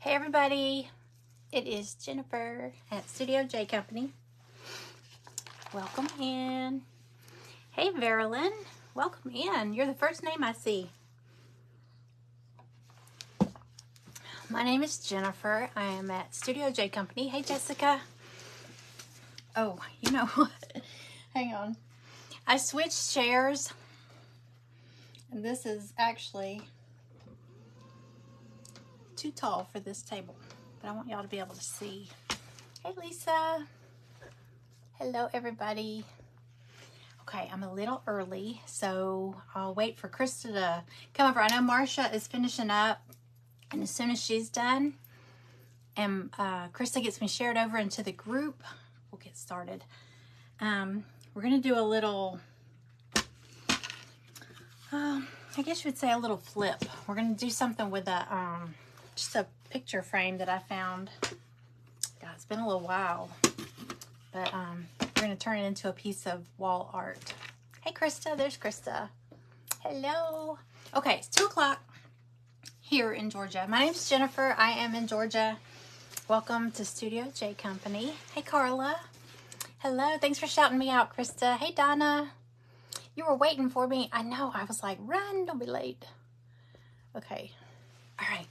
Hey everybody, it is Jennifer at Studio J Company. Welcome in. Hey Verilyn, welcome in. You're the first name I see. My name is Jennifer. I am at Studio J Company. Hey Jessica. Oh, you know what? Hang on. I switched chairs, and this is actually too tall for this table, but I want y'all to be able to see. Hey Lisa. Hello everybody. Okay, I'm a little early, so I'll wait for Krista to come over. I know Marcia is finishing up, and as soon as she's done and Krista gets me shared over into the group, we'll get started. We're gonna do a little I guess you would say a little flip. We're gonna do something with a just a picture frame that I found. God, it's been a little while, but we're gonna turn it into a piece of wall art. Hey Krista, there's Krista. Hello. Okay, it's 2 o'clock here in Georgia. My name's Jennifer. I am in Georgia. Welcome to Studio J Company. Hey Carla. Hello. Thanks for shouting me out, Krista. Hey Donna. You were waiting for me. I know. I was like, run, don't be late. Okay. All right.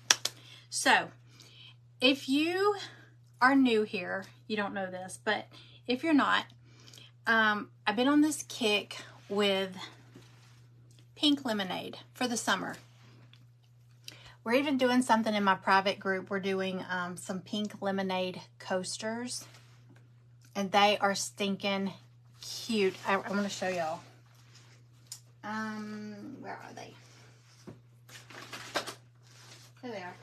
So, if you are new here, you don't know this, but if you're not, I've been on this kick with pink lemonade for the summer. We're even doing something in my private group. We're doing some pink lemonade coasters, and they are stinking cute. I'm going to show y'all. Where are they? There they are.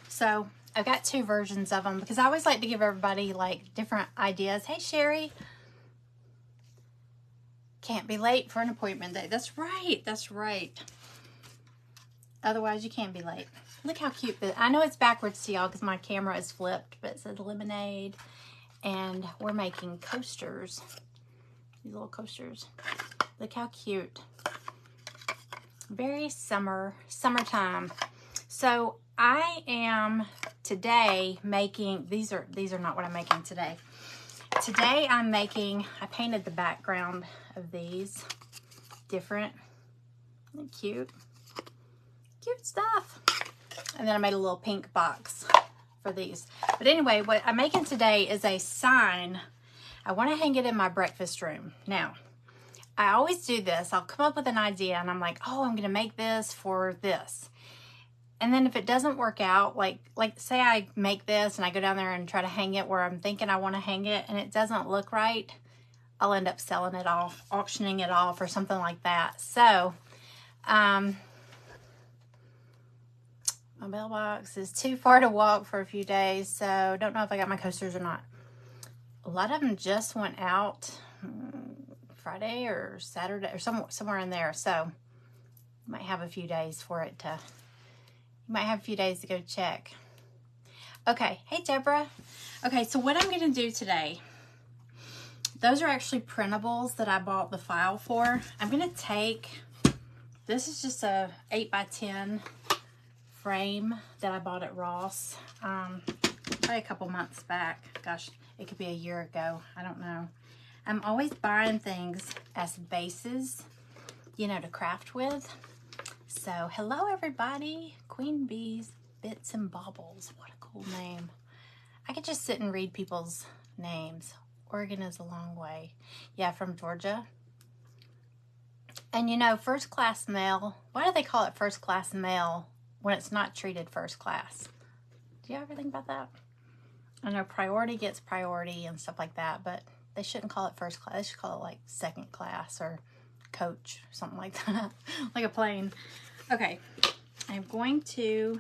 So I've got 2 versions of them because I always like to give everybody like different ideas. Hey Sherry, can't be late for an appointment day. That's right. That's right. Otherwise you can't be late. Look how cute this. I know it's backwards to y'all because my camera is flipped, but it says lemonade, and we're making coasters. These little coasters. Look how cute. Very summertime. So I am today making, these are not what I'm making today. Today I painted the background of these different. Isn't it cute? Cute stuff. And then I made a little pink box for these. But anyway, what I'm making today is a sign. I want to hang it in my breakfast room. Now, I always do this. I'll come up with an idea and I'm like, oh, I'm going to make this for this. And then if it doesn't work out, like say I make this and I go down there and try to hang it where I'm thinking I want to hang it and it doesn't look right, I'll end up selling it off, auctioning it off or something like that. So, my mailbox is too far to walk for a few days, so don't know if I got my coasters or not. A lot of them just went out Friday or Saturday or somewhere in there, so you might have a few days for it to, you might have a few days to go check. Okay, hey Deborah. Okay, so what I'm going to do today, those are actually printables that I bought the file for. I'm going to take, this is just a 8x10 frame that I bought at Ross probably a couple months back. Gosh, it could be a year ago. I don't know. I'm always buying things as bases, you know, to craft with. So hello everybody. Queen Bee's Bits and Baubles. What a cool name. I could just sit and read people's names. Oregon is a long way. Yeah, from Georgia. And you know, first class mail, why do they call it first class mail when it's not treated first class? Do you ever think about that? I know priority gets priority and stuff like that, but they shouldn't call it first class. They should call it like second class or coach, something like that, like a plane. Okay, I'm going to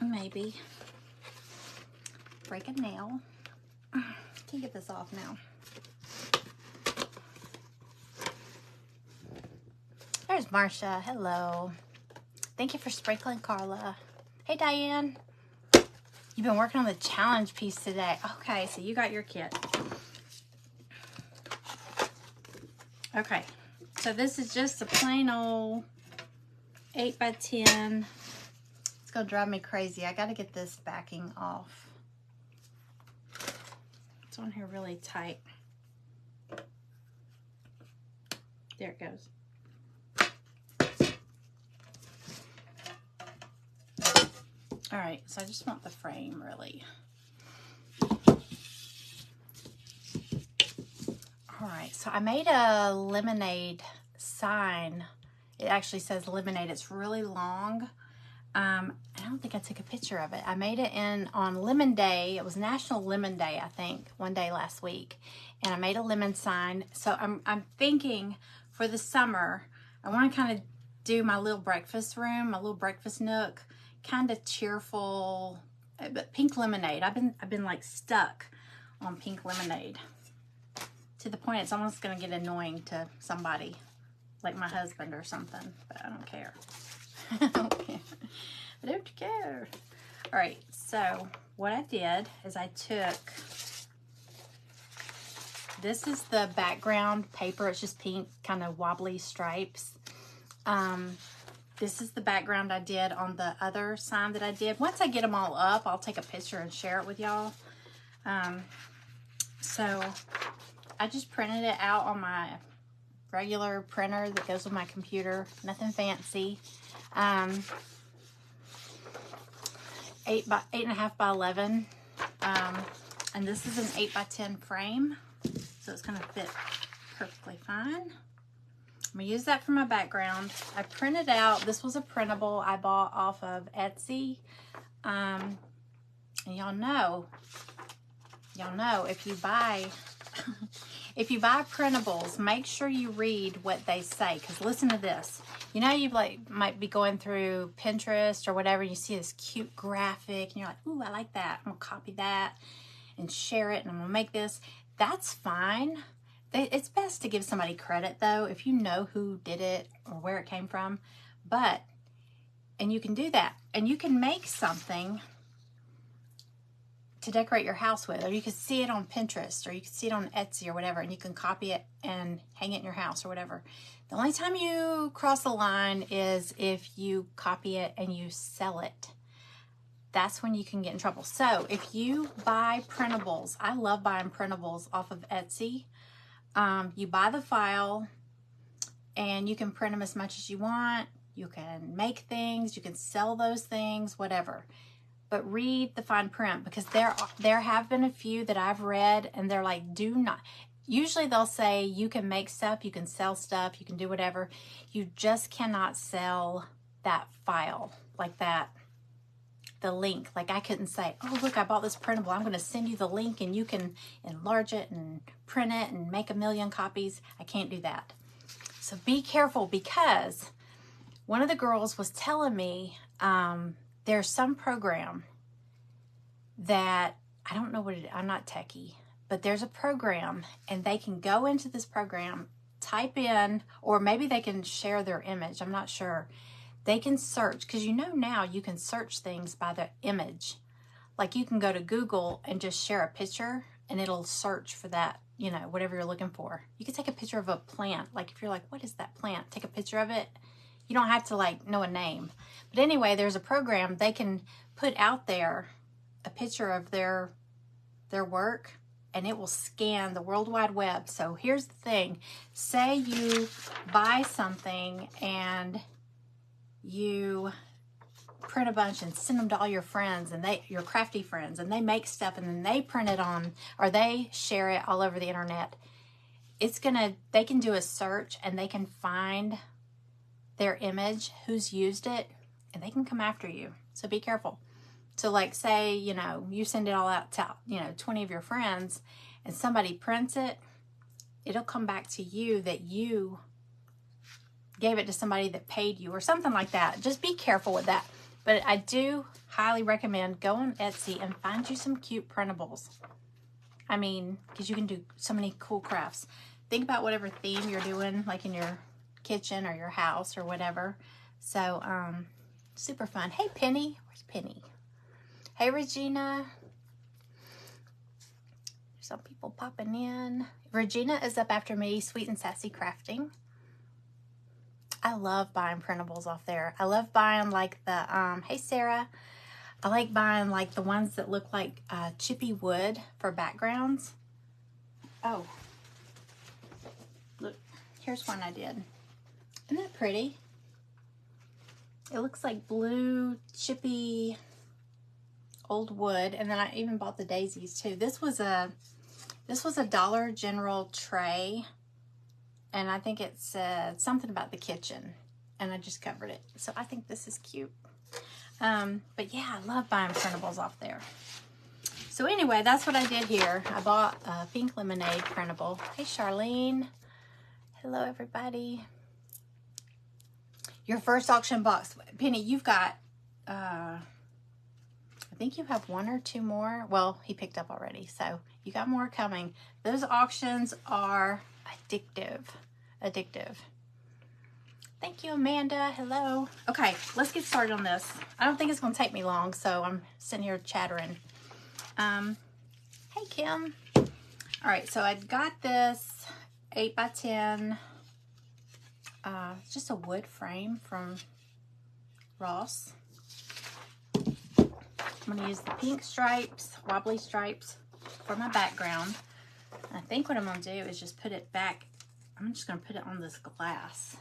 maybe break a nail. Can't get this off now. There's Marcia. Hello. Thank you for sprinkling, Carla. Hey, Diane. You've been working on the challenge piece today. Okay, so you got your kit. Okay, so this is just a plain old 8 by 10. It's gonna drive me crazy. I gotta get this backing off. It's on here really tight. There it goes. All right, so I just want the frame really. All right, so I made a lemonade sign. It actually says lemonade. It's really long. I don't think I took a picture of it. I made it on Lemon Day. It was National Lemon Day, I think, one day last week. And I made a lemon sign. So I'm thinking for the summer, I want to kind of do my little breakfast room, my little breakfast nook, kind of cheerful, but pink lemonade. I've been like stuck on pink lemonade to the point it's almost going to get annoying to somebody like my husband or something, but I don't care. I don't care. I don't care. All right, so what I did is I took, this is the background paper. It's just pink, kind of wobbly stripes. This is the background I did on the other sign that I did. Once I get them all up, I'll take a picture and share it with y'all. So I just printed it out on my regular printer that goes with my computer. Nothing fancy. 8.5 by 11. And this is an 8 by 10 frame. So it's going to fit perfectly fine. I'm going to use that for my background. I printed out, this was a printable I bought off of Etsy. And y'all know if you buy if you buy printables, make sure you read what they say, because listen to this. You know, you might be going through Pinterest or whatever, and you see this cute graphic and you're like, ooh, I like that. I'm gonna copy that and share it, and I'm gonna make this. That's fine. It's best to give somebody credit though, if you know who did it or where it came from. And you can do that, and you can make something to decorate your house with, or you could see it on Pinterest, or you could see it on Etsy or whatever, and you can copy it and hang it in your house or whatever. The only time you cross the line is if you copy it and you sell it. That's when you can get in trouble. So if you buy printables, I love buying printables off of Etsy. You buy the file and you can print them as much as you want. You can make things, you can sell those things, whatever. But read the fine print, because there have been a few that I've read and they're like, do not. Usually they'll say you can make stuff, you can sell stuff, you can do whatever. You just cannot sell that file like that. The link, like I couldn't say, oh look, I bought this printable, I'm going to send you the link and you can enlarge it and print it and make a million copies. I can't do that. So be careful, because one of the girls was telling me there's some program that, I don't know what it is, I'm not techie, but there's a program and they can go into this program, type in, or maybe they can share their image, I'm not sure. They can search, because you know now you can search things by the image. Like you can go to Google and just share a picture and it'll search for that, you know, whatever you're looking for. You can take a picture of a plant. Like if you're like, what is that plant? Take a picture of it. You don't have to like know a name. But anyway, there's a program they can put out there a picture of their work, and it will scan the World Wide Web. So here's the thing. Say you buy something and you print a bunch and send them to all your friends, and your crafty friends, and they make stuff and then they print it on, or they share it all over the internet. They can do a search and they can find their image, who's used it, and they can come after you. So be careful. So like say, you know, you send it all out to, you know, 20 of your friends and somebody prints it, it'll come back to you that you gave it to somebody that paid you or something like that. Just be careful with that. But I do highly recommend go on Etsy and find you some cute printables. I mean, because you can do so many cool crafts. Think about whatever theme you're doing, like in your kitchen or your house or whatever. So, super fun. Hey, Penny. Where's Penny? Hey, Regina. Some people popping in. Regina is up after me, Sweet and Sassy Crafting. I love buying printables off there. I love buying like the, hey Sarah. I like buying like the ones that look like chippy wood for backgrounds. Oh, look, here's one I did. Isn't that pretty? It looks like blue, chippy, old wood. And then I even bought the daisies too. This was a Dollar General tray. And I think it said something about the kitchen. And I just covered it. So I think this is cute. But yeah, I love buying printables off there. So anyway, that's what I did here. I bought a pink lemonade printable. Hey, Charlene. Hello, everybody. Your first auction box. Penny, you've got, I think you have 1 or 2 more. Well, he picked up already, so you got more coming. Those auctions are addictive. Addictive. Thank you, Amanda. Hello. Okay, let's get started on this. I don't think it's going to take me long, so I'm sitting here chattering. Hey, Kim. All right, so I got this 8x10. It's just a wood frame from Ross. I'm going to use the pink stripes, wobbly stripes for my background. And I think what I'm going to do is just put it back. I'm just going to put it on this glass.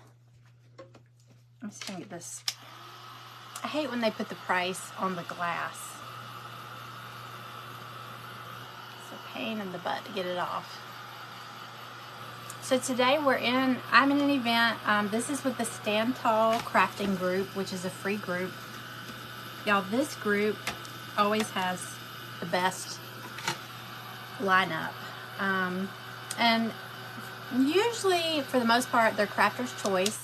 Let me see if I can get this. I hate when they put the price on the glass. It's a pain in the butt to get it off. So today I'm in an event. This is with the Stand Tall Crafting group, which is a free group. Y'all, this group always has the best lineup. And usually, for the most part, they're crafter's choice.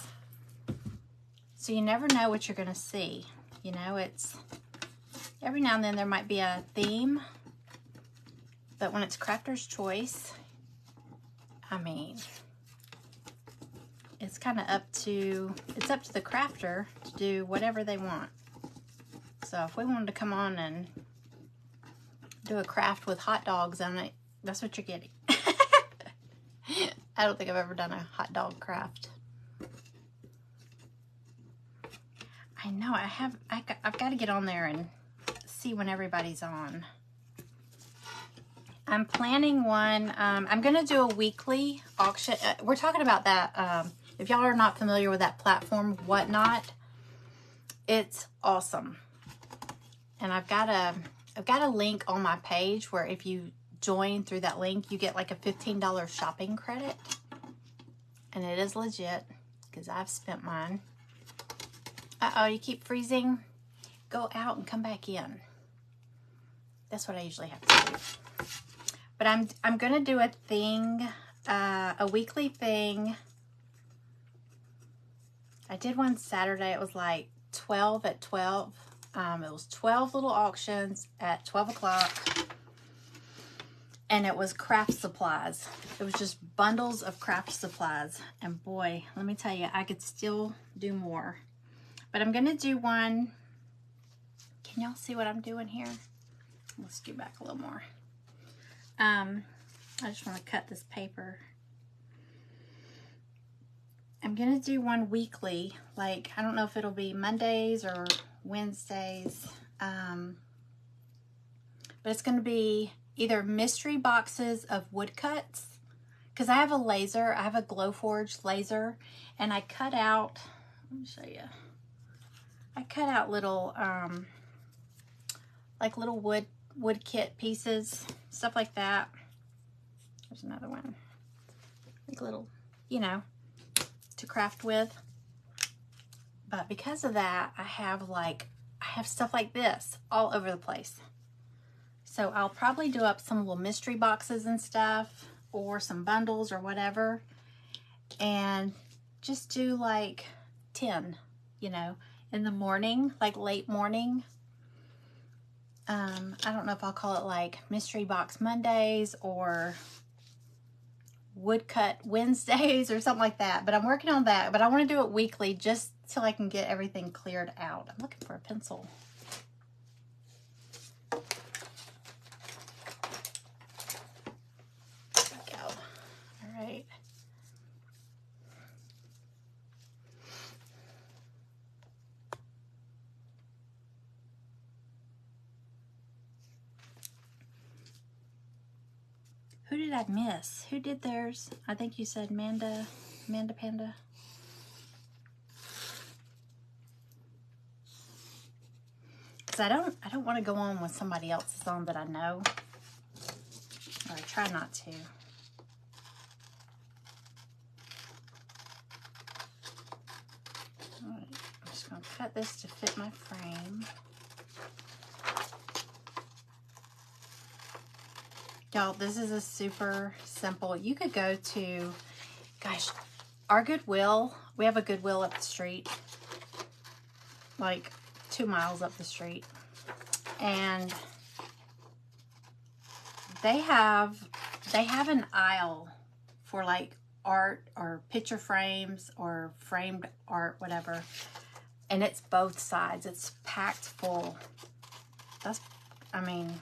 So you never know what you're going to see. You know, it's every now and then there might be a theme. But when it's crafter's choice, I mean, it's kind of up to the crafter to do whatever they want. So if we wanted to come on and do a craft with hot dogs on it, that's what you're getting. I don't think I've ever done a hot dog craft. I know I've got to get on there and see when everybody's on. I'm planning one. I'm going to do a weekly auction. We're talking about that. If y'all are not familiar with that platform, Whatnot, it's awesome. And I've got a link on my page where if you join through that link, you get like a $15 shopping credit. And it is legit because I've spent mine. Uh-oh, you keep freezing? Go out and come back in. That's what I usually have to do. But I'm going to do a thing, a weekly thing. I did one Saturday. It was like 12 at 12. It was 12 little auctions at 12 o'clock. And it was craft supplies. It was just bundles of craft supplies. And boy, let me tell you, I could still do more. But I'm going to do one. Can y'all see what I'm doing here? Let's scoot back a little more. I just want to cut this paper. I'm going to do one weekly. Like, I don't know if it'll be Mondays or Wednesdays. But it's going to be either mystery boxes of woodcuts. Because I have a laser. I have a Glowforge laser. And I cut out, let me show you. I cut out little, like little wood kit pieces, stuff like that. There's another one. Like little, you know, to craft with. But because of that, I have stuff like this all over the place. So I'll probably do up some little mystery boxes and stuff, or some bundles or whatever, and just do like 10, you know, in the morning, like late morning. I don't know if I'll call it like Mystery Box Mondays or Woodcut Wednesdays or something like that. But I'm working on that. But I want to do it weekly just till I can get everything cleared out. I'm looking for a pencil. right. Who did I miss? Who did theirs? I think you said Amanda Panda. Because I don't want to go on with somebody else's on that I know. Or I try not to. Alright, I'm just going to cut this to fit my frame. Y'all, this is a super simple. You could go to, gosh, our Goodwill. We have a Goodwill up the street, like 2 miles up the street. And they have an aisle for like art or picture frames or framed art, whatever. And it's both sides. It's packed full. I mean,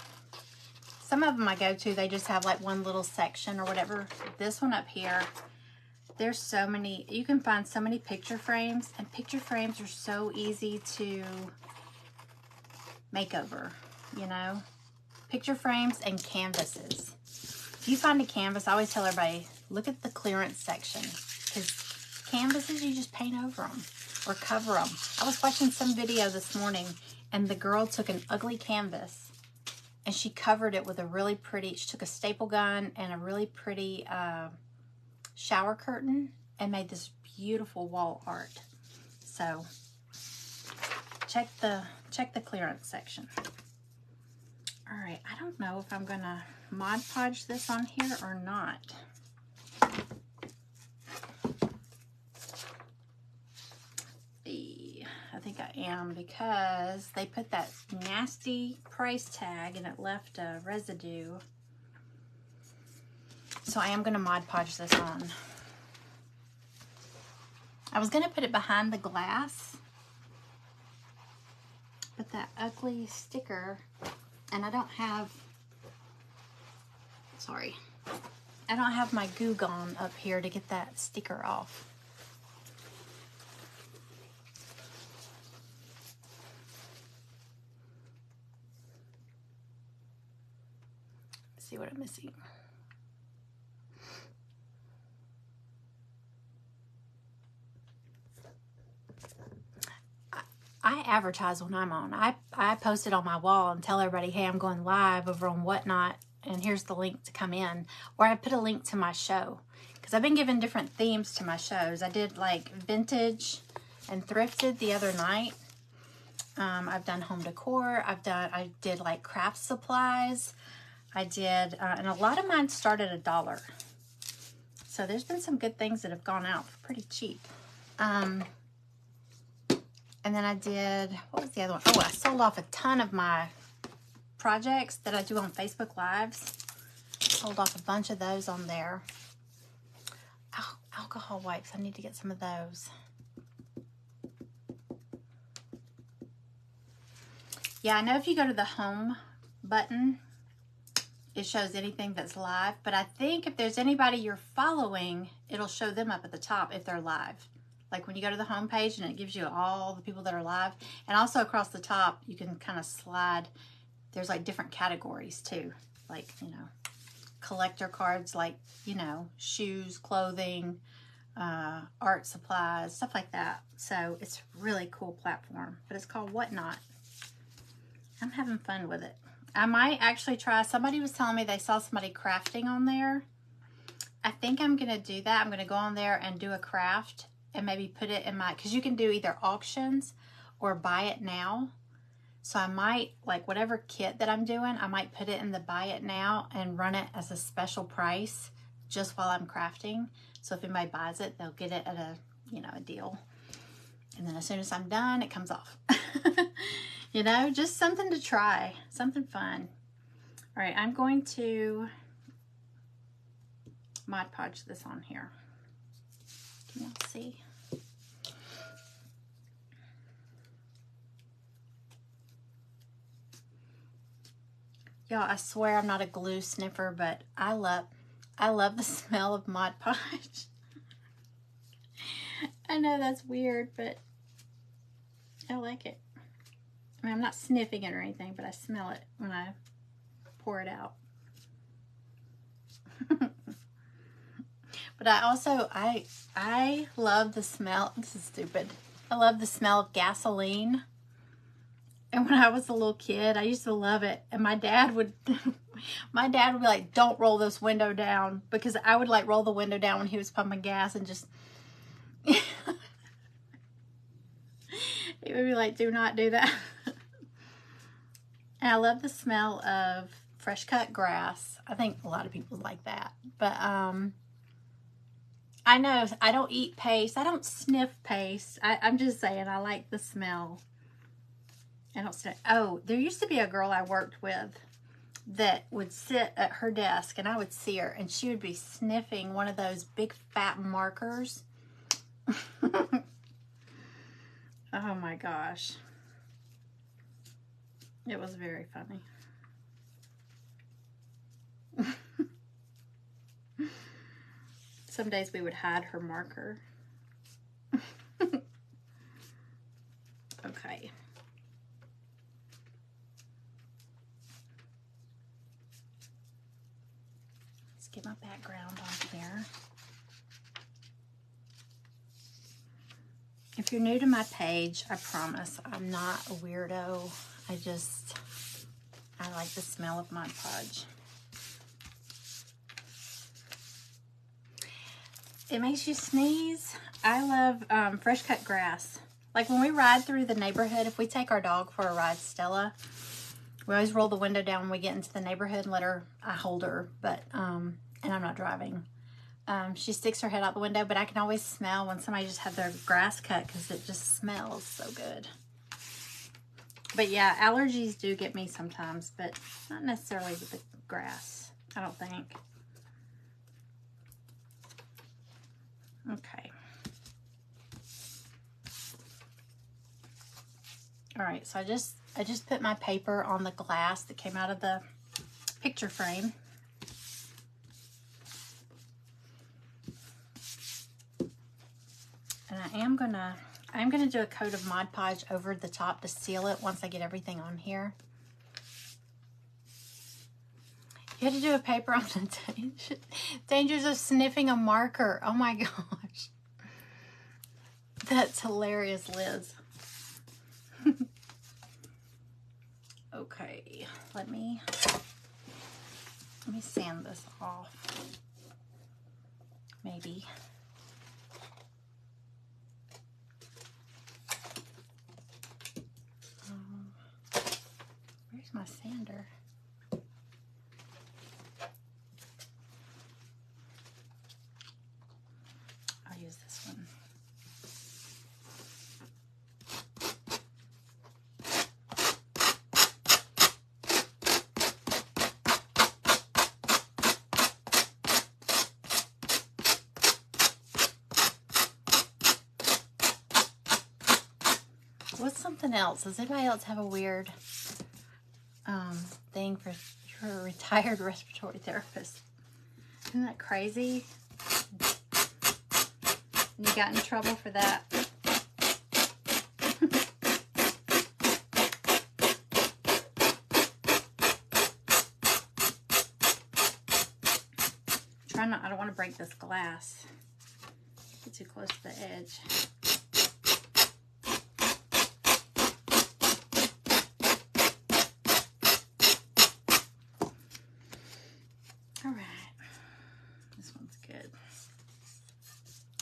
some of them I go to, they just have like one little section or whatever. This one up here, there's so many, you can find so many picture frames, and picture frames are so easy to make over, you know? Picture frames and canvases. If you find a canvas, I always tell everybody, look at the clearance section, because canvases, you just paint over them or cover them. I was watching some video this morning, and the girl took an ugly canvas and she covered it with a really pretty, she took a staple gun and a really pretty shower curtain and made this beautiful wall art. So check the clearance section. All right, I don't know if I'm gonna Mod Podge this on here or not. I think I am, because they put that nasty price tag and it left a residue. So I am gonna Mod Podge this on. I was gonna put it behind the glass, but that ugly sticker, and I don't have, sorry, I don't have my glue gun up here to get that sticker off. Let's see what I'm missing. I advertise when I'm on. I post it on my wall and tell everybody, hey, I'm going live over on Whatnot, and here's the link to come in. Or I put a link to my show, because I've been given different themes to my shows. I did like vintage and thrifted the other night. I've done home decor. I did like craft supplies. I did, and a lot of mine start at $1. So there's been some good things that have gone out for pretty cheap. And then I did, what was the other one? Oh, I sold off a ton of my projects that I do on Facebook Lives. Sold off a bunch of those on there. Oh, alcohol wipes, I need to get some of those. Yeah, I know if you go to the home button, it shows anything that's live, but I think if there's anybody you're following, it'll show them up at the top if they're live. Like when you go to the home page and it gives you all the people that are live. And also across the top, you can kind of slide. There's like different categories too. Like, you know, collector cards, like, you know, shoes, clothing, art supplies, stuff like that. So it's a really cool platform, but it's called Whatnot. I'm having fun with it. I might actually try, somebody was telling me they saw somebody crafting on there. I think I'm going to do that. I'm going to go on there and do a craft and maybe put it in my, because you can do either auctions or buy it now. So I might, like whatever kit that I'm doing, I might put it in the buy it now and run it as a special price just while I'm crafting. So if anybody buys it, they'll get it at a, you know, a deal. And then as soon as I'm done, it comes off. You know, just something to try, something fun. All right, I'm going to Mod Podge this on here. Can y'all see? Y'all, I swear I'm not a glue sniffer, but I love I love the smell of Mod Podge. I know that's weird, but I like it. I mean, I'm not sniffing it or anything, but I smell it when I pour it out. But I also, I love the smell. This is stupid. I love the smell of gasoline. And when I was a little kid, I used to love it. And my dad would, my dad would be like, don't roll this window down. Because I would like roll the window down when he was pumping gas and just, he would be like, do not do that. And I love the smell of fresh cut grass. I think a lot of people like that. But I know I don't eat paste. I don't sniff paste. I'm just saying I like the smell. I don't sniff. Oh, there used to be a girl I worked with that would sit at her desk and I would see her and she would be sniffing one of those big fat markers. Oh my gosh. It was very funny. Some days we would hide her marker. Okay. Let's get my background on here. If you're new to my page, I promise I'm not a weirdo. I like the smell of Mod Podge. It makes you sneeze. I love fresh cut grass. Like when we ride through the neighborhood, if we take our dog for a ride, Stella, we always roll the window down when we get into the neighborhood and let her, I hold her, but, and I'm not driving. She sticks her head out the window, but I can always smell when somebody just had their grass cut because it just smells so good. But yeah, allergies do get me sometimes, but not necessarily with the grass, I don't think. Okay. All right, so I just put my paper on the glass that came out of the picture frame. And I'm gonna do a coat of Mod Podge over the top to seal it once I get everything on here. You had to do a paper on the dangers of sniffing a marker. Oh my gosh. That's hilarious, Liz. Okay, let me sand this off. Maybe. Where's my sander? I'll use this one. What's something else? Does anybody else have a weird thing for you're a retired respiratory therapist? Isn't that crazy? You got in trouble for that. Try not, I don't want to break this glass. Get too close to the edge.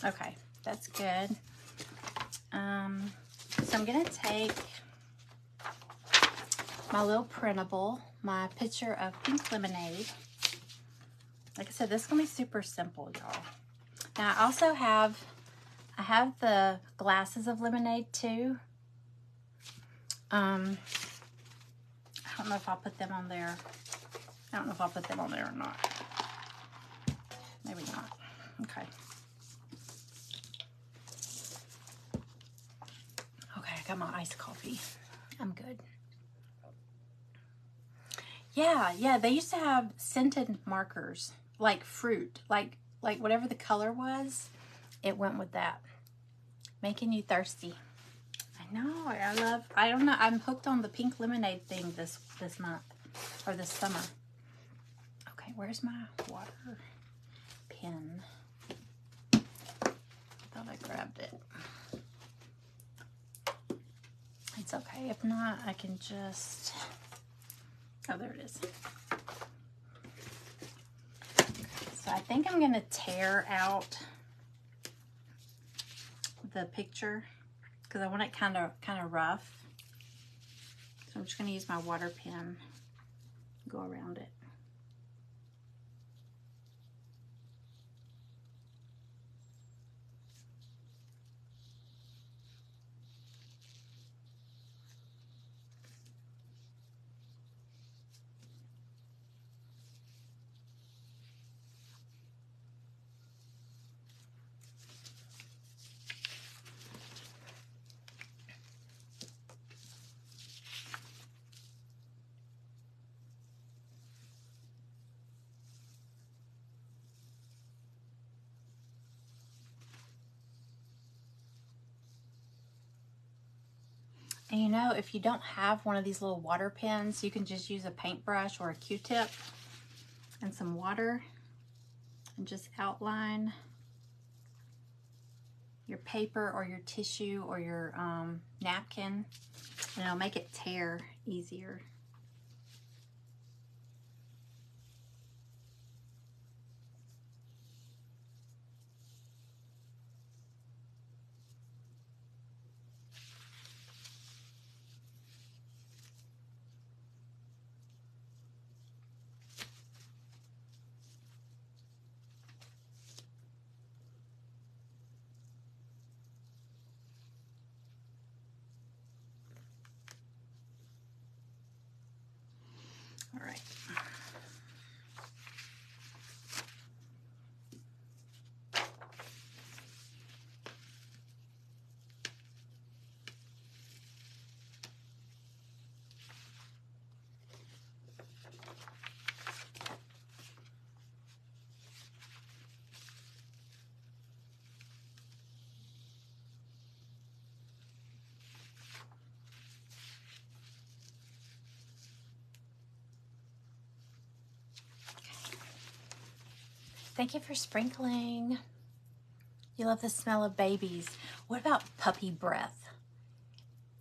Okay, that's good. So I'm gonna take my little printable, my picture of pink lemonade. Like I said, this is gonna be super simple, y'all. Now I also have, the glasses of lemonade too. I don't know if I'll put them on there. I don't know if I'll put them on there or not. Maybe not. Okay. I got my iced coffee. I'm good. Yeah, they used to have scented markers. like fruit, like whatever the color was, it went with that. Making you thirsty. I know, I don't know, I'm hooked on the pink lemonade thing this month, or this summer. Okay, where's my water pen? I thought I grabbed it. It's okay, if not, I can just, oh, there it is. So I think I'm gonna tear out the picture because I want it kind of rough. So I'm just gonna use my water pen, go around it. And you know, if you don't have one of these little water pens, you can just use a paintbrush or a Q-tip and some water and just outline your paper or your tissue or your napkin, and it'll make it tear easier. All right. Thank you for sprinkling. You love the smell of babies. What about puppy breath?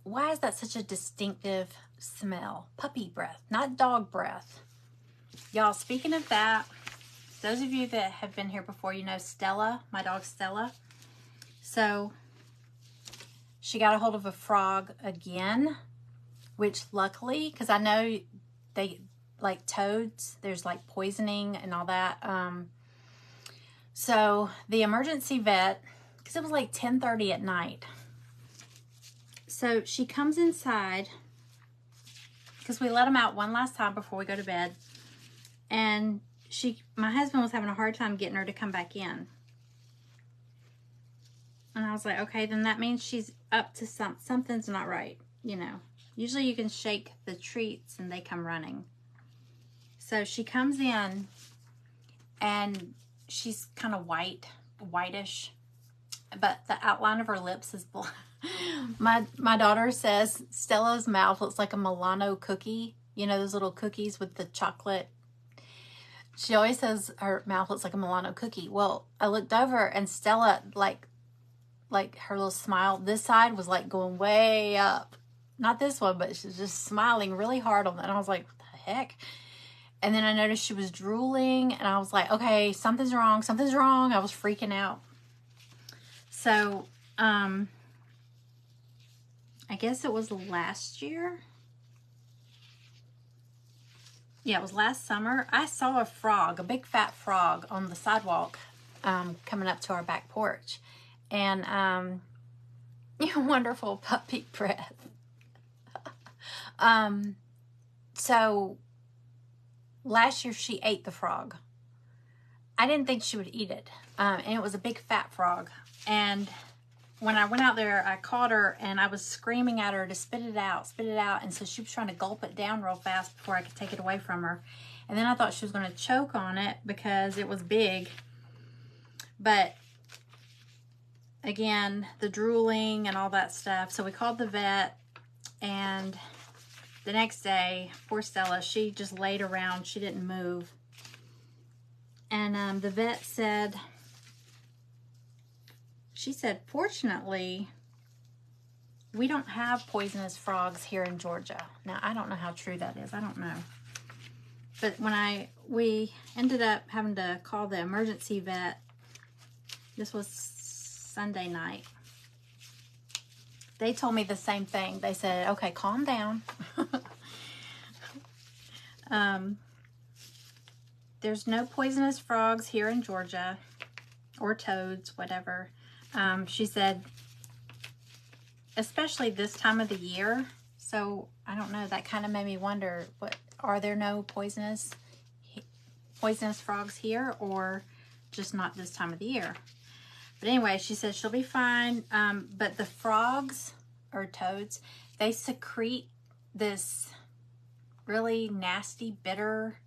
Why is that such a distinctive smell? Puppy breath, not dog breath. Y'all, speaking of that, those of you that have been here before, you know Stella, my dog Stella. So she got a hold of a frog again, which luckily, because I know they, like toads, there's like poisoning and all that. So the emergency vet, because it was like 10:30 at night. So she comes inside, because we let them out one last time before we go to bed. And my husband was having a hard time getting her to come back in. And I was like, okay, then that means she's up to something's not right, you know. Usually you can shake the treats and they come running. So she comes in and she's kind of whitish, but the outline of her lips is black. My daughter says Stella's mouth looks like a Milano cookie. You know, those little cookies with the chocolate. She always says her mouth looks like a Milano cookie. Well, I looked over and Stella, like her little smile, this side was like going way up. Not this one, but she's just smiling really hard on that. And I was like, what the heck? And then I noticed she was drooling, and I was like, okay, something's wrong, something's wrong. I was freaking out. So, I guess it was last year. Yeah, it was last summer. I saw a frog, a big fat frog on the sidewalk coming up to our back porch. And wonderful puppy breath. So last year she ate the frog. I didn't think she would eat it. And it was a big fat frog. And when I went out there, I caught her and I was screaming at her to spit it out, spit it out. And so she was trying to gulp it down real fast before I could take it away from her. And then I thought she was going to choke on it because it was big. But again, the drooling and all that stuff. So we called the vet, and the next day, poor Stella, she just laid around. She didn't move. And the vet said, she said, fortunately, we don't have poisonous frogs here in Georgia. Now, I don't know how true that is. I don't know. But when we ended up having to call the emergency vet, this was Sunday night. They told me the same thing. They said, okay, calm down. There's no poisonous frogs here in Georgia, or toads, whatever. She said, especially this time of the year. So I don't know, that kind of made me wonder, what, are there no poisonous frogs here, or just not this time of the year? But anyway, she said she'll be fine. But the frogs, or toads, they secrete this really nasty, bitter,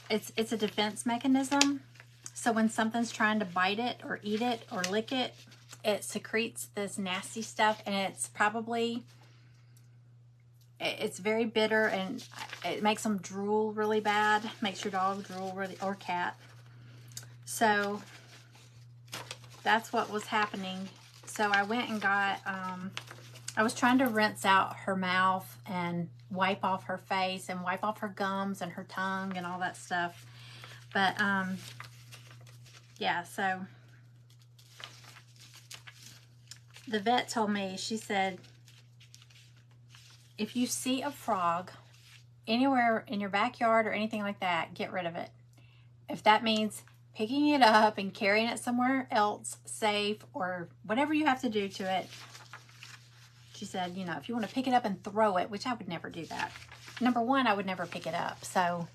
it's a defense mechanism. So when something's trying to bite it or eat it or lick it, it secretes this nasty stuff, and it's very bitter, and it makes them drool really bad. Makes your dog drool really, or cat. So that's what was happening. So I went and got, I was trying to rinse out her mouth and wipe off her face and wipe off her gums and her tongue and all that stuff. But, yeah, so the vet told me, she said, if you see a frog anywhere in your backyard or anything like that, get rid of it. If that means picking it up and carrying it somewhere else safe, or whatever you have to do to it. She said, you know, if you want to pick it up and throw it, which I would never do that. Number one, I would never pick it up. So,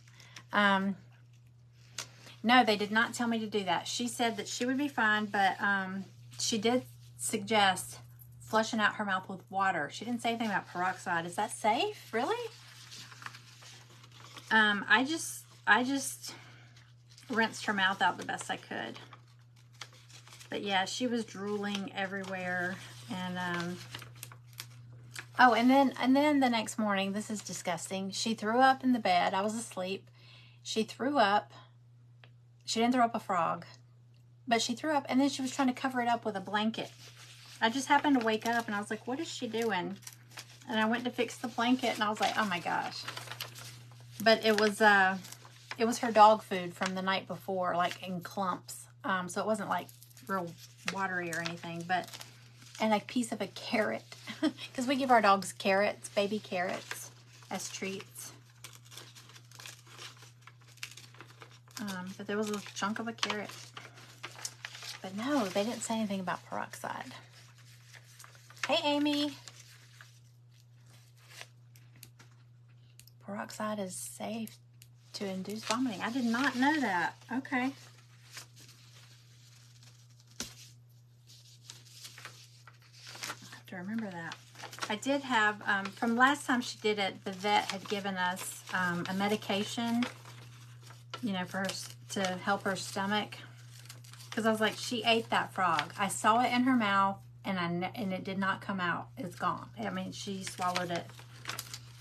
no, they did not tell me to do that. She said that she would be fine, but she did suggest flushing out her mouth with water. She didn't say anything about peroxide. Is that safe? Really? I just rinsed her mouth out the best I could. But yeah, she was drooling everywhere. And oh, and then the next morning, this is disgusting. She threw up in the bed. I was asleep. She threw up. She didn't throw up a frog, but she threw up, and then she was trying to cover it up with a blanket. I just happened to wake up, and I was like, what is she doing? And I went to fix the blanket, and I was like, oh my gosh. But it was her dog food from the night before, like in clumps. So it wasn't like real watery or anything, but, and a piece of a carrot, because we give our dogs carrots, baby carrots, as treats. But there was a chunk of a carrot. But no, they didn't say anything about peroxide. Hey, Amy. Peroxide is safe to induce vomiting. I did not know that. Okay. I have to remember that. I did have, from last time she did it, the vet had given us a medication, you know, for her, to help her stomach. Because I was like, she ate that frog. I saw it in her mouth, and it did not come out. It's gone. I mean, she swallowed it.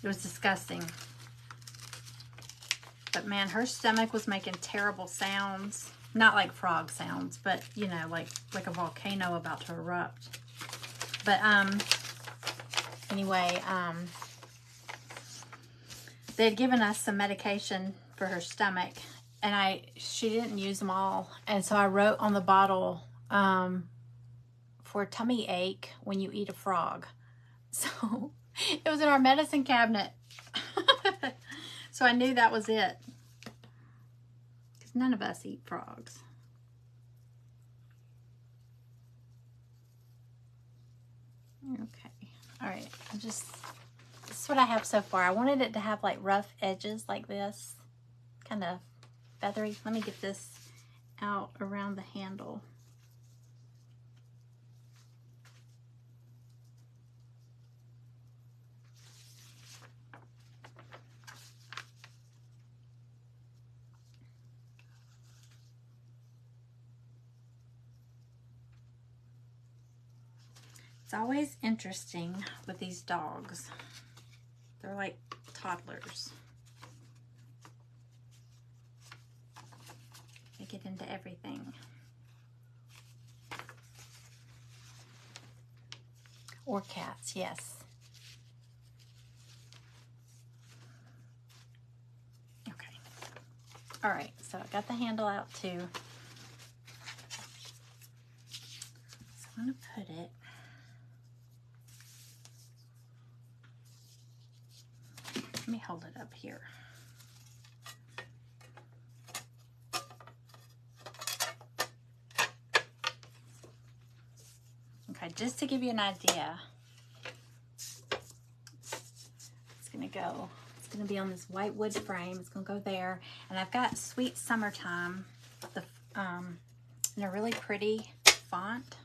It was disgusting. But man, her stomach was making terrible sounds. Not like frog sounds, but you know, like a volcano about to erupt. But anyway, they had given us some medication for her stomach, and she didn't use them all, and so I wrote on the bottle, for tummy ache when you eat a frog. So it was in our medicine cabinet. So I knew that was it, because none of us eat frogs. Okay, all right, this is what I have so far. I wanted it to have like rough edges like this, kind of feathery. Let me get this out around the handle. It's always interesting with these dogs. They're like toddlers. They get into everything. Or cats, yes. Okay. All right, so I got the handle out too. So I'm gonna put it let me hold it up here. Okay, just to give you an idea, it's gonna be on this white wood frame. It's gonna go there, and I've got Sweet Summertime, in a really pretty font.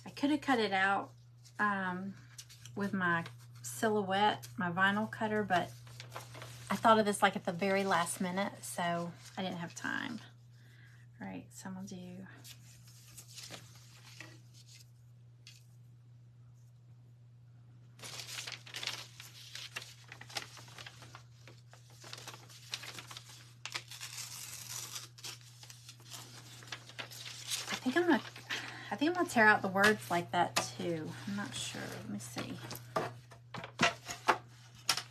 I could have cut it out with my Silhouette, my vinyl cutter, but I thought of this like at the very last minute, so I didn't have time. All right, so I'm gonna do I think I'm gonna tear out the words like that too. I'm not sure. Let me see. I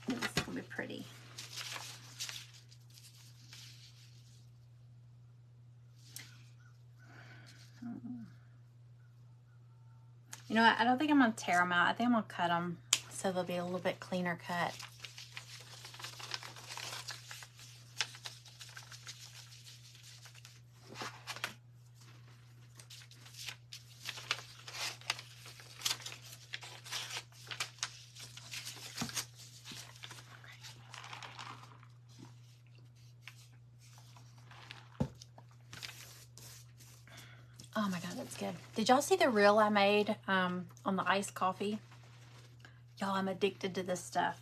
think this is gonna be pretty. You know what? I don't think I'm gonna tear them out. I think I'm gonna cut them so they'll be a little bit cleaner cut. Oh my God, that's good. Did y'all see the reel I made on the iced coffee? Y'all, I'm addicted to this stuff.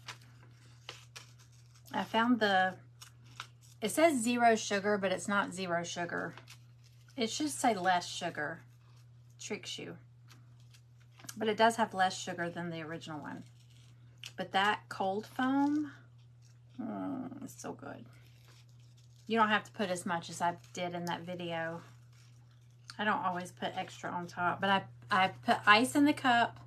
I found it says 0 sugar, but it's not 0 sugar. It should say less sugar. Tricks you. But it does have less sugar than the original one. But that cold foam, it's so good. You don't have to put as much as I did in that video. I don't always put extra on top, but I put ice in the cup,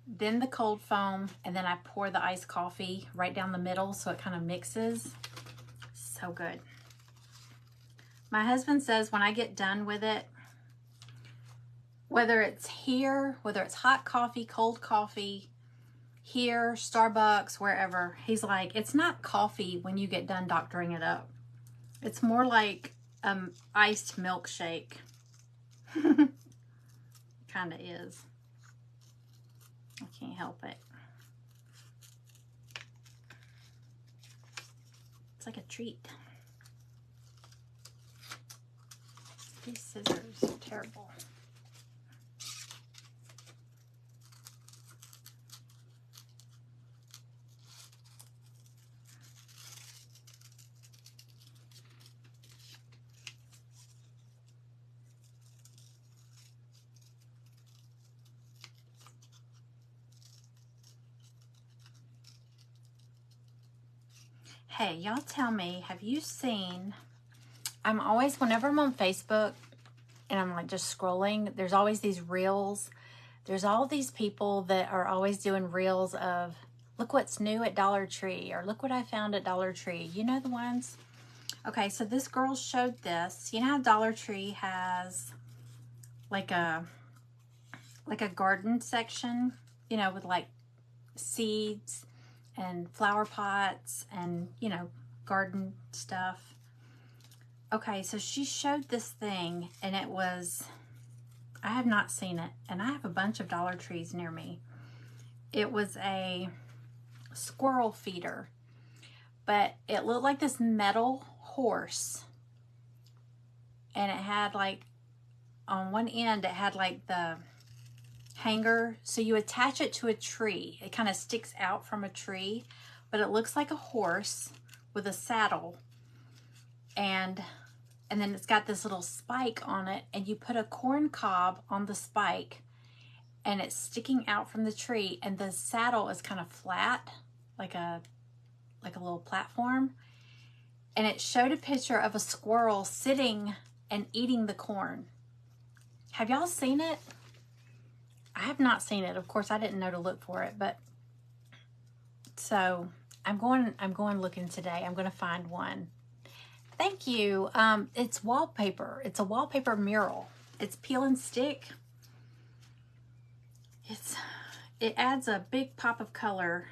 then the cold foam, and then I pour the iced coffee right down the middle so it kind of mixes. So good. My husband says when I get done with it, whether it's here, whether it's hot coffee, cold coffee, here, Starbucks, wherever, he's like, it's not coffee when you get done doctoring it up. It's more like iced milkshake. Kind of is. I can't help it. It's like a treat. These scissors are terrible. Hey, y'all tell me, have you seen, whenever I'm on Facebook and I'm like just scrolling, there's always these reels. There's all these people that are always doing reels of, look what's new at Dollar Tree, or look what I found at Dollar Tree. You know the ones? Okay, so this girl showed this. You know how Dollar Tree has like a garden section, you know, with like seeds and flower pots and, you know, garden stuff. Okay, so she showed this thing, and it was, I have not seen it, and I have a bunch of Dollar Trees near me. It was a squirrel feeder, but it looked like this metal horse, and it had like, on one end, it had like the hanger, so you attach it to a tree. It kind of sticks out from a tree, but it looks like a horse with a saddle, and and then it's got this little spike on it, and you put a corn cob on the spike, and it's sticking out from the tree, and the saddle is kind of flat, like a little platform. And it showed a picture of a squirrel sitting and eating the corn. Have y'all seen it? I have not seen it. Of course, I didn't know to look for it, but so I'm going looking today. I'm going to find one. Thank you. It's wallpaper. It's a wallpaper mural. It's peel and stick. It adds a big pop of color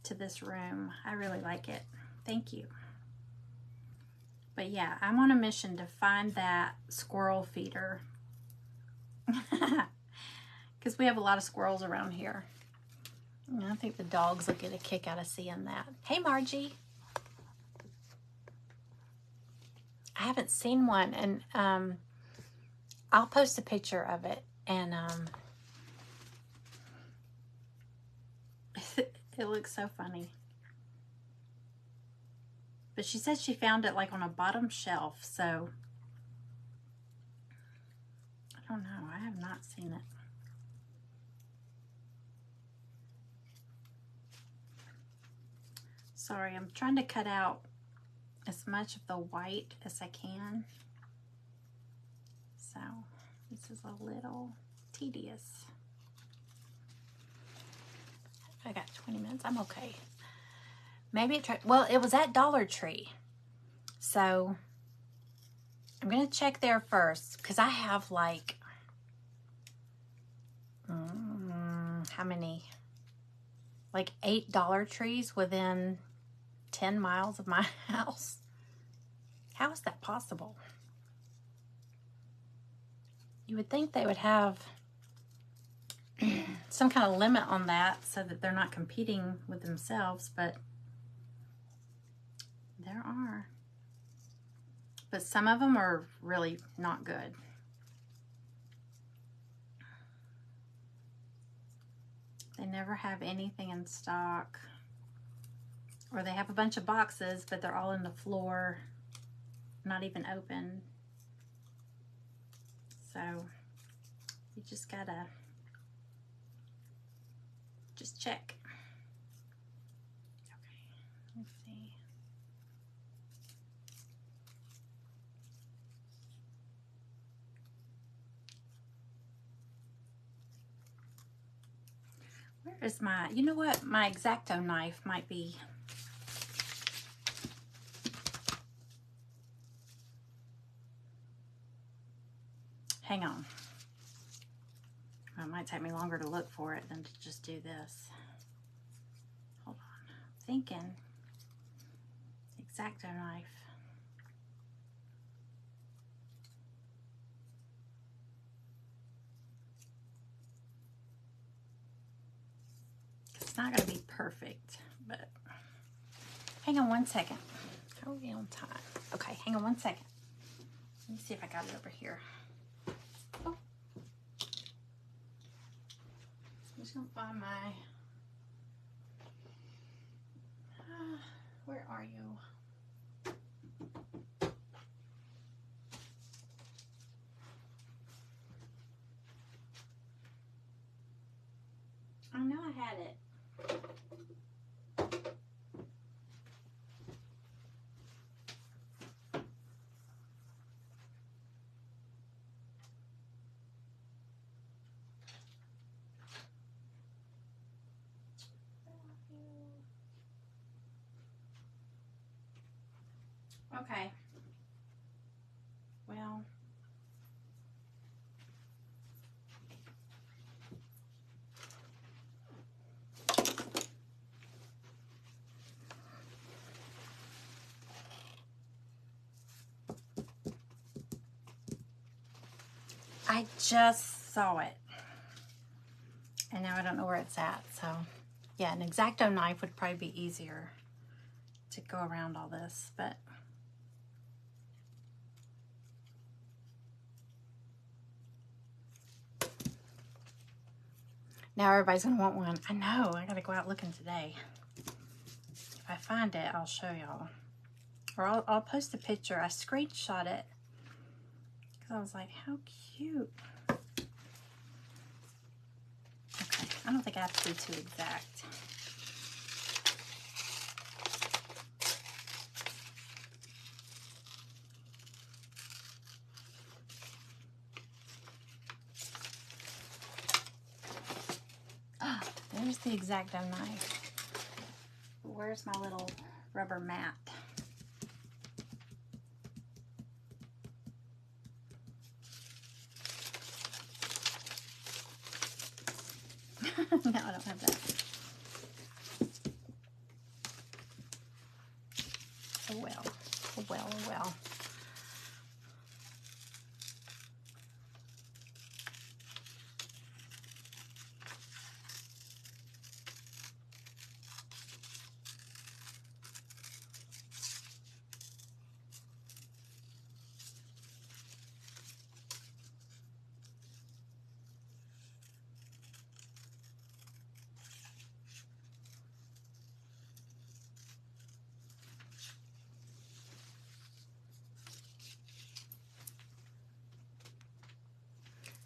to this room. I really like it. Thank you. But yeah, I'm on a mission to find that squirrel feeder. Because we have a lot of squirrels around here. And I think the dogs will get a kick out of seeing that. Hey, Margie. I haven't seen one, and I'll post a picture of it, and it looks so funny. But she said she found it like on a bottom shelf, so I don't know. I have not seen it. Sorry, I'm trying to cut out as much of the white as I can. So this is a little tedious. I got 20 minutes. I'm okay. Maybe it tried. Well, it was at Dollar Tree. So I'm going to check there first, because I have like, how many? Like 8 Dollar Trees within 10 miles of my house. How is that possible? You would think they would have some kind of limit on that so that they're not competing with themselves, but there are. But some of them are really not good. They never have anything in stock. Or they have a bunch of boxes, but they're all in the floor, not even open. So you just gotta just check. Okay, let's see. Where is my, you know what? My X-Acto knife might be. Hang on. Well, it might take me longer to look for it than to just do this. Hold on. I'm thinking. X-Acto knife. It's not going to be perfect, but hang on one second. How are we on time? Okay, hang on one second. Let me see if I got it over here. Oh. I'm just going to find my... where are you? I know I had it. Okay. Well. I just saw it. And now I don't know where it's at. So, yeah, an X-Acto knife would probably be easier to go around all this, but now everybody's gonna want one. I know, I gotta go out looking today. If I find it, I'll show y'all. Or I'll post a picture. I screenshot it because I was like, how cute. Okay, I don't think I have to be too exact. Ah, there's the X-Acto knife. Where's my little rubber mat? No, I don't have that. Oh well. Oh well, oh well.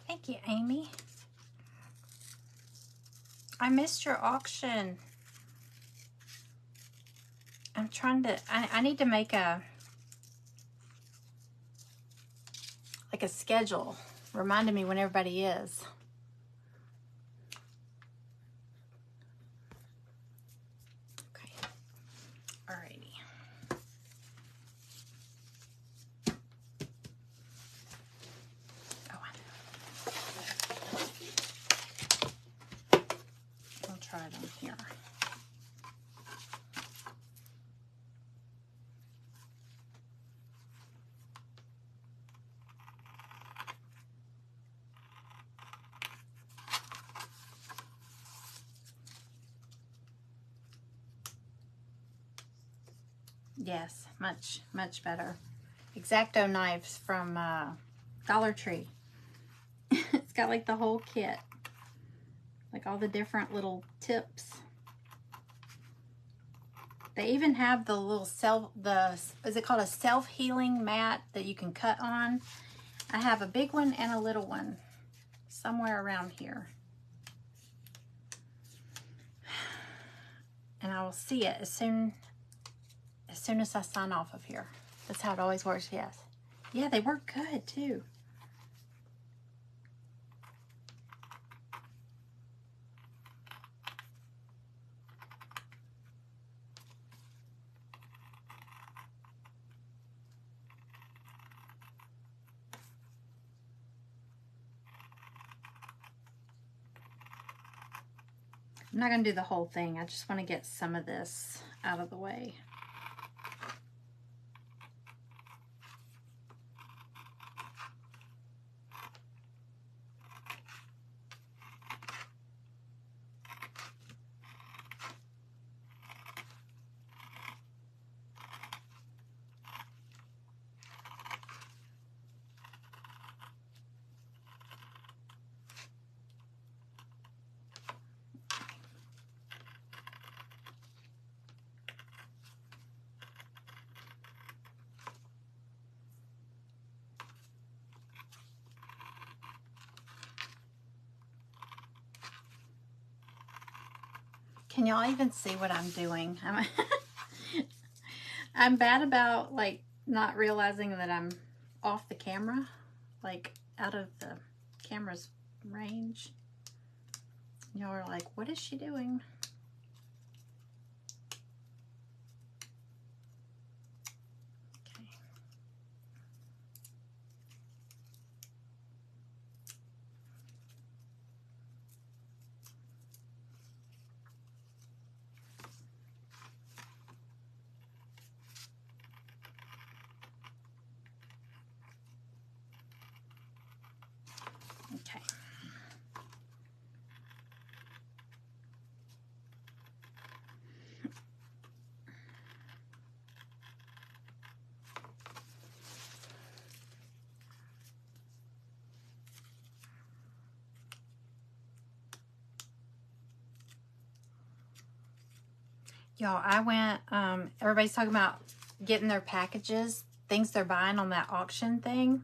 Thank you, Amy. I missed your auction. I'm trying to, I need to make a schedule reminding me when everybody is. Okay. Alrighty. Oh, I'll try it on here. Yes, much, much better. X-Acto knives from Dollar Tree. It's got like the whole kit. Like all the different little tips. They even have the little is it called a self-healing mat that you can cut on? I have a big one and a little one somewhere around here. And I will see it as soon as I sign off of here. That's how it always works, yes. Yeah, they work good too. I'm not going to do the whole thing. I just want to get some of this out of the way. Can y'all even see what I'm doing? I'm bad about like not realizing that I'm off the camera, like out of the camera's range. Y'all are like, what is she doing? Okay. Okay. Y'all, I went, everybody's talking about getting their packages, things they're buying on that auction thing.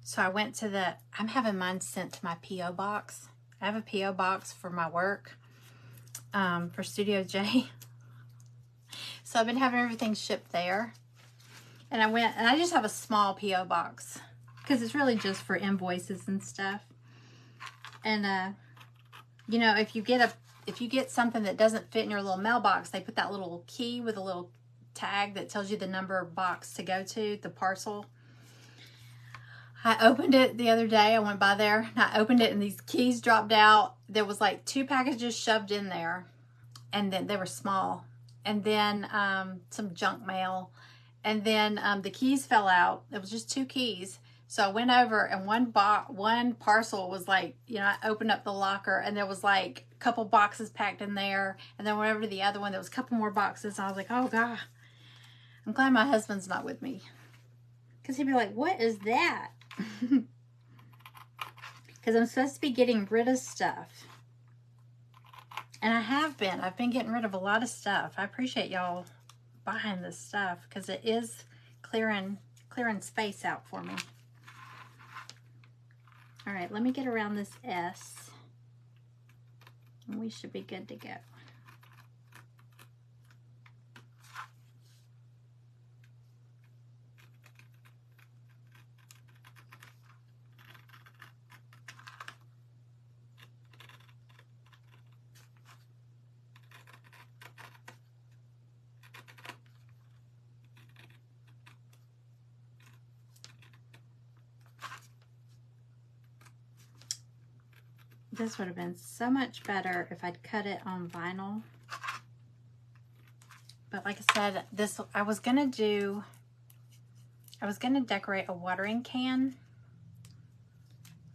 So I went to the, I'm having mine sent to my P.O. box. I have a P.O. box for my work, for Studio J. So I've been having everything shipped there. And I went, and I just have a small P.O. box because it's really just for invoices and stuff. And, you know, if you get something that doesn't fit in your little mailbox, they put that little key with a little tag that tells you the number of box to go to, the parcel. I opened it the other day. I went by there and I opened it and these keys dropped out. There was like 2 packages shoved in there, and then they were small. And then some junk mail. And then the keys fell out. It was just 2 keys. So I went over and one parcel was like, you know, I opened up the locker and there was like a couple boxes packed in there. And then went over to the other one, there was a couple more boxes. And I was like, oh God, I'm glad my husband's not with me. Because he'd be like, what is that? Because I'm supposed to be getting rid of stuff. And I have been. I've been getting rid of a lot of stuff. I appreciate y'all buying this stuff because it is clearing space out for me. All right, let me get around this S. And we should be good to go. This would have been so much better if I'd cut it on vinyl. But like I said, I was gonna decorate a watering can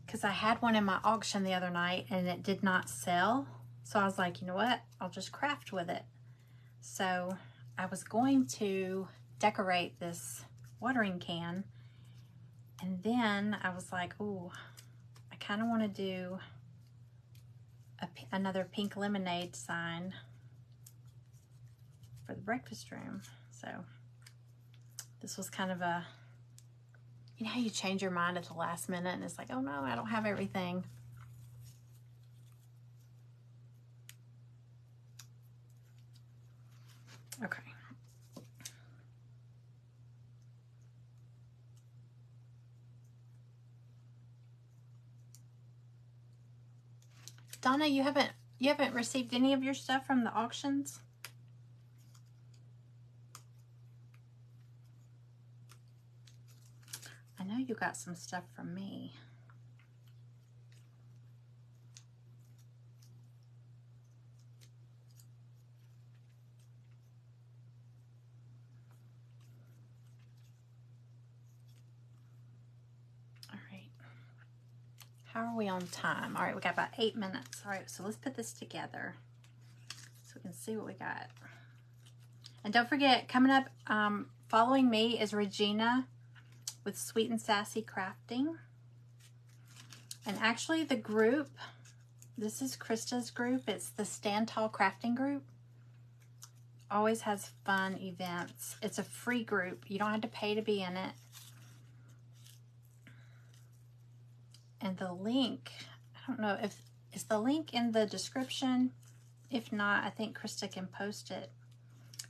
because I had one in my auction the other night and it did not sell. So I was like, you know what? I'll just craft with it. So I was going to decorate this watering can, and then I was like, ooh, I kind of want to do another pink lemonade sign for the breakfast room. So this was kind of a, you know how you change your mind at the last minute and it's like, oh no, I don't have everything. Okay. Donna, you haven't received any of your stuff from the auctions? I know you got some stuff from me. All right. How are we on time? All right, we got about 8 minutes. All right, so let's put this together so we can see what we got. And don't forget, coming up, following me is Regina with Sweet and Sassy Crafting. And actually the group, this is Krista's group. It's the Stand Tall Crafting group. Always has fun events. It's a free group. You don't have to pay to be in it. And the link, I don't know if, is the link in the description? If not, I think Krista can post it.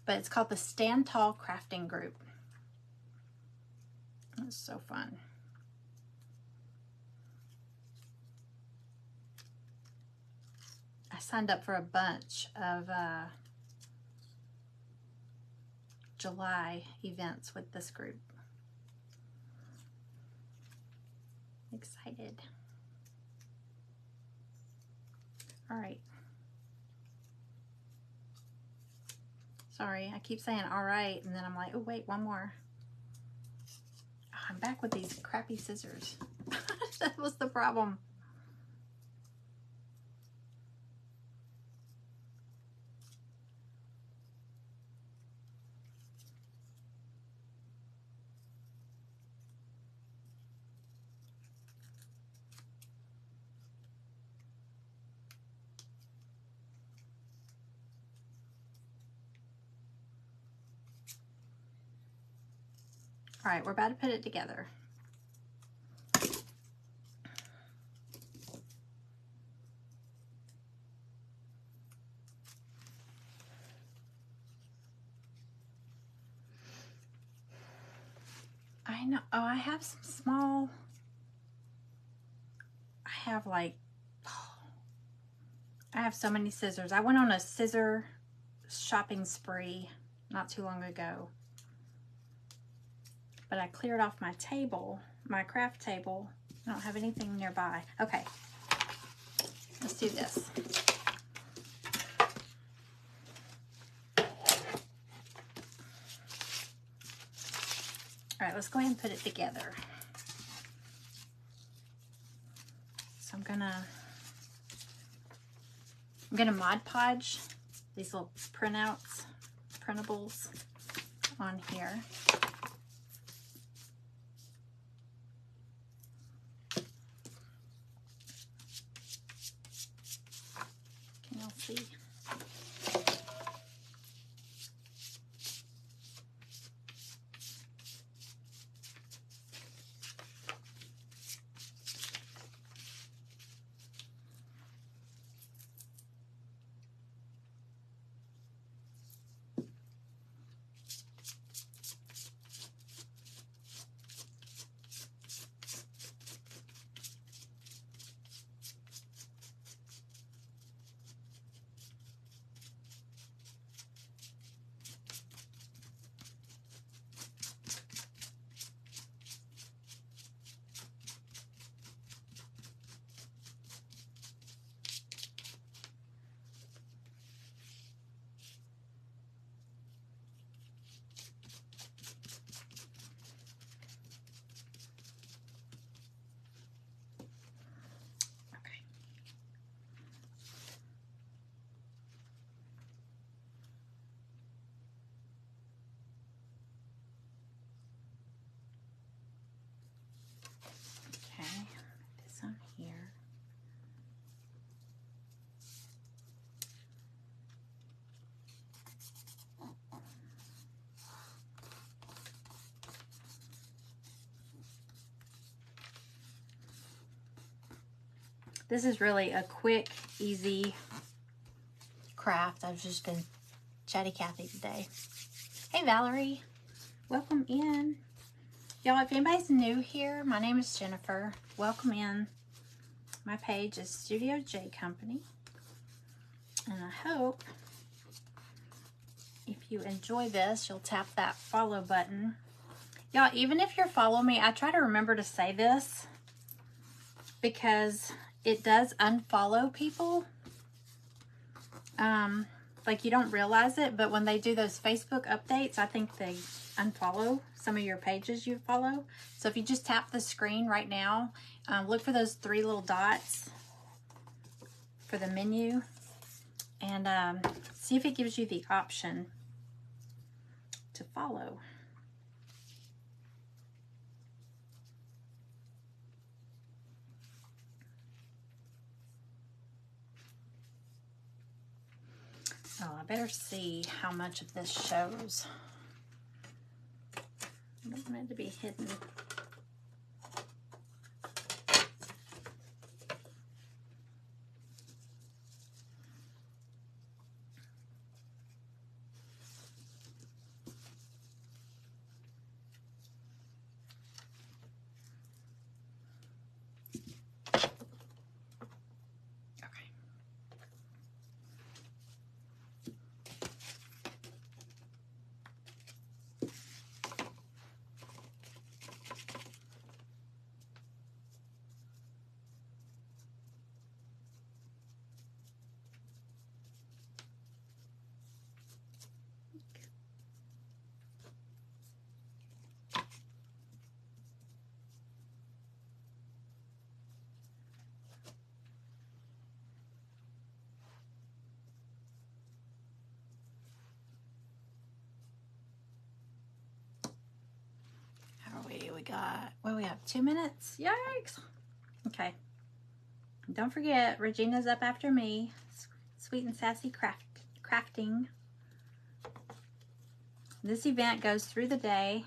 But it's called the Stand Tall Crafting group. It's so fun. I signed up for a bunch of July events with this group. Excited. All right. Sorry, I keep saying all right, and then I'm like, oh wait, one more. Oh, I'm back with these crappy scissors. That was the problem. All right, we're about to put it together. know. Oh, I have some small. I have like, I have so many scissors. I went on a scissor shopping spree not too long ago. But I cleared off my table, my craft table. I don't have anything nearby. Okay, let's do this. All right, let's go ahead and put it together. So I'm gonna Mod Podge these little printables on here. Can y'all see? This is really a quick, easy craft. I've just been chatty Cathy today. Hey Valerie, welcome in. Y'all, if anybody's new here, my name is Jennifer. Welcome in. My page is Studio J Company. And I hope if you enjoy this, you'll tap that follow button. Y'all, even if you're following me, I try to remember to say this because it does unfollow people. Like you don't realize it, but when they do those Facebook updates, I think they unfollow some of your pages you follow. So if you just tap the screen right now, look for those 3 little dots for the menu and see if it gives you the option to follow. Oh, I better see how much of this shows. I don't want it to be hidden. We got, well, we have 2 minutes. Yikes. Okay. Don't forget, Regina's up after me. Sweet and Sassy Crafting. This event goes through the day.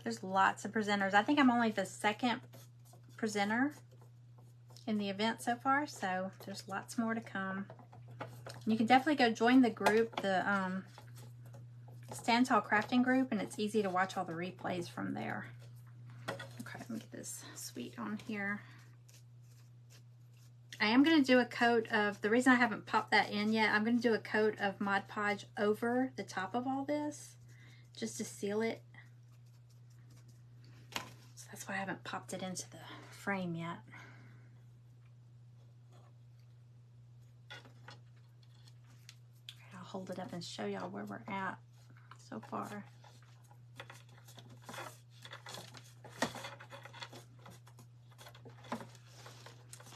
There's lots of presenters. I think I'm only the 2nd presenter in the event so far, so there's lots more to come. You can definitely go join the group, the Stand Tall Crafting group, and it's easy to watch all the replays from there. Let me get this sweet on here. I am going to do a coat of, the reason I haven't popped that in yet, I'm going to do a coat of Mod Podge over the top of all this, just to seal it. So that's why I haven't popped it into the frame yet. I'll hold it up and show y'all where we're at so far.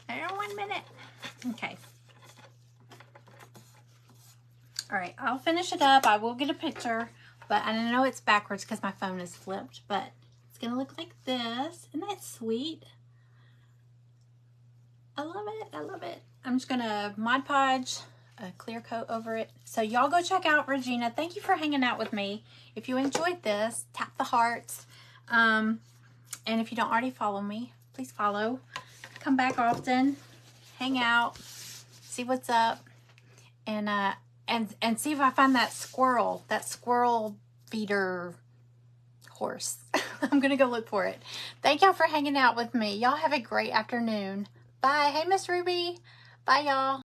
There, 1 minute. Okay. All right, I'll finish it up. I will get a picture, but I know it's backwards because my phone is flipped, but it's gonna look like this. Isn't that sweet? I love it, I love it. I'm just gonna Mod Podge a clear coat over it. So y'all go check out Regina. Thank you for hanging out with me. If you enjoyed this, tap the hearts. And if you don't already follow me, please follow. Come back often, hang out, see what's up, and see if I find that squirrel feeder horse. I'm gonna go look for it. Thank y'all for hanging out with me. Y'all have a great afternoon. Bye. Hey, Miss Ruby. Bye, y'all.